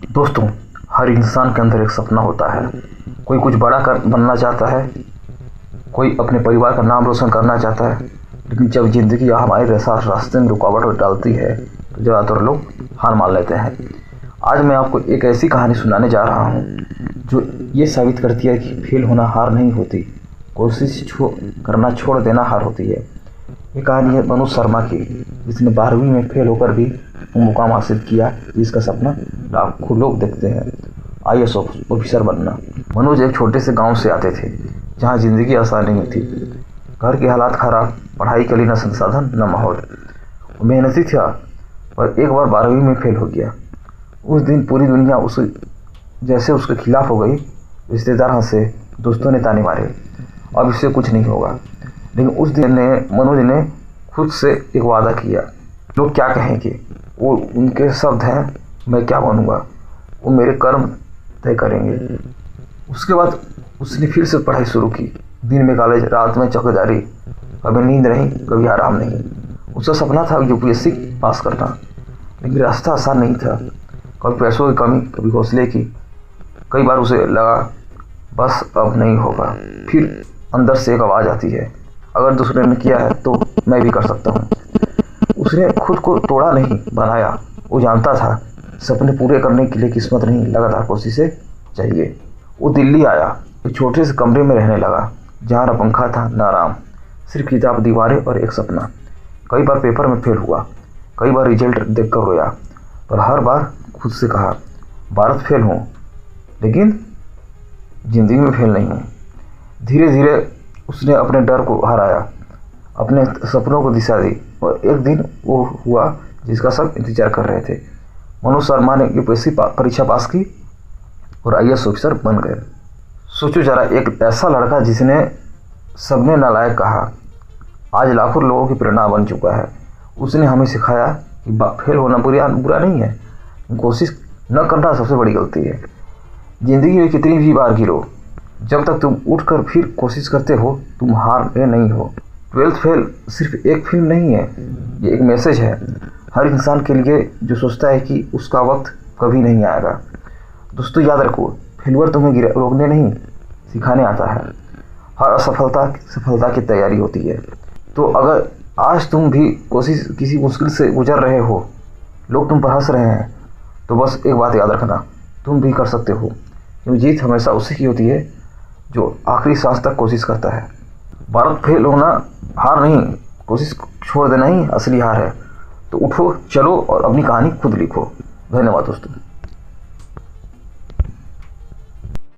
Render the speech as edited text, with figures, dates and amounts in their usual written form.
दोस्तों, हर इंसान के अंदर एक सपना होता है। कोई कुछ बड़ा बनना चाहता है, कोई अपने परिवार का नाम रोशन करना चाहता है। लेकिन जब ज़िंदगी हमारे रास्ते में रुकावट डालती है तो ज़्यादातर लोग हार मान लेते हैं। आज मैं आपको एक ऐसी कहानी सुनाने जा रहा हूँ जो ये साबित करती है कि फेल होना हार नहीं होती, कोशिश करना छोड़ देना हार होती है। ये कहानी है मनोज शर्मा की, जिसने 12वीं में फेल होकर भी वो मुकाम हासिल किया जिसका सपना लाखों लोग देखते हैं, IAS ऑफिसर बनना। मनोज एक छोटे से गांव से आते थे जहां ज़िंदगी आसान नहीं थी। घर के हालात खराब, पढ़ाई के लिए न संसाधन न माहौल। वो मेहनती था पर एक बार 12वीं में फेल हो गया। उस दिन पूरी दुनिया जैसे उसके खिलाफ हो गई। रिश्तेदार हंसे, दोस्तों ने ताने मारे, अब इससे कुछ नहीं होगा। लेकिन उस दिन मनोज ने खुद से एक वादा किया, लोग क्या कहेंगे वो उनके शब्द हैं, मैं क्या बनूंगा वो मेरे कर्म तय करेंगे। उसके बाद उसने फिर से पढ़ाई शुरू की। दिन में कॉलेज, रात में चौकीदारी, कभी नींद नहीं, कभी आराम नहीं। उसका सपना था UPSC पास करना, लेकिन रास्ता आसान नहीं था। कभी पैसों की कमी, कभी हौसले की। कई बार उसे लगा बस अब नहीं होगा। फिर अंदर से एक आवाज़ आती है, अगर दूसरे ने किया है तो मैं भी कर सकता हूँ। उसने खुद को तोड़ा नहीं, बनाया। वो जानता था सपने पूरे करने के लिए किस्मत नहीं, लगातार कोशिशें चाहिए। वो दिल्ली आया, एक छोटे से कमरे में रहने लगा जहाँ न पंखा था न आराम, सिर्फ किताब, दीवारें और एक सपना। कई बार पेपर में फेल हुआ, कई बार रिजल्ट देखकर रोया, पर हर बार खुद से कहा भारत फेल हूँ लेकिन ज़िंदगी में फेल नहीं हूँ। धीरे धीरे उसने अपने डर को हराया, अपने सपनों को दिशा दी, और एक दिन वो हुआ जिसका सब इंतजार कर रहे थे। मनोज शर्मा ने UPSC परीक्षा पास की और IAS ऑफिसर बन गए। सोचो जरा, एक ऐसा लड़का जिसने सबने नालायक कहा, आज लाखों लोगों की प्रेरणा बन चुका है। उसने हमें सिखाया कि फेल होना बुरा नहीं है, कोशिश न करना सबसे बड़ी गलती है। ज़िंदगी में कितनी भी बार गिरो, जब तक तुम उठकर फिर कोशिश करते हो तुम हारे नहीं हो। 12th फेल सिर्फ एक फिल्म नहीं है, ये एक मैसेज है हर इंसान के लिए जो सोचता है कि उसका वक्त कभी नहीं आएगा। दोस्तों, याद रखो, फेलुअर तुम्हें रोकने नहीं, सिखाने आता है। हर असफलता सफलता की तैयारी होती है। तो अगर आज तुम भी किसी मुश्किल से गुजर रहे हो, लोग तुम पर हंस रहे हैं, तो बस एक बात याद रखना, तुम भी कर सकते हो। क्योंकि जीत हमेशा उसी की होती है जो आखिरी सांस तक कोशिश करता है। भारत फेल होना हार नहीं, कोशिश छोड़ देना ही असली हार है। तो उठो, चलो और अपनी कहानी खुद लिखो। धन्यवाद दोस्तों।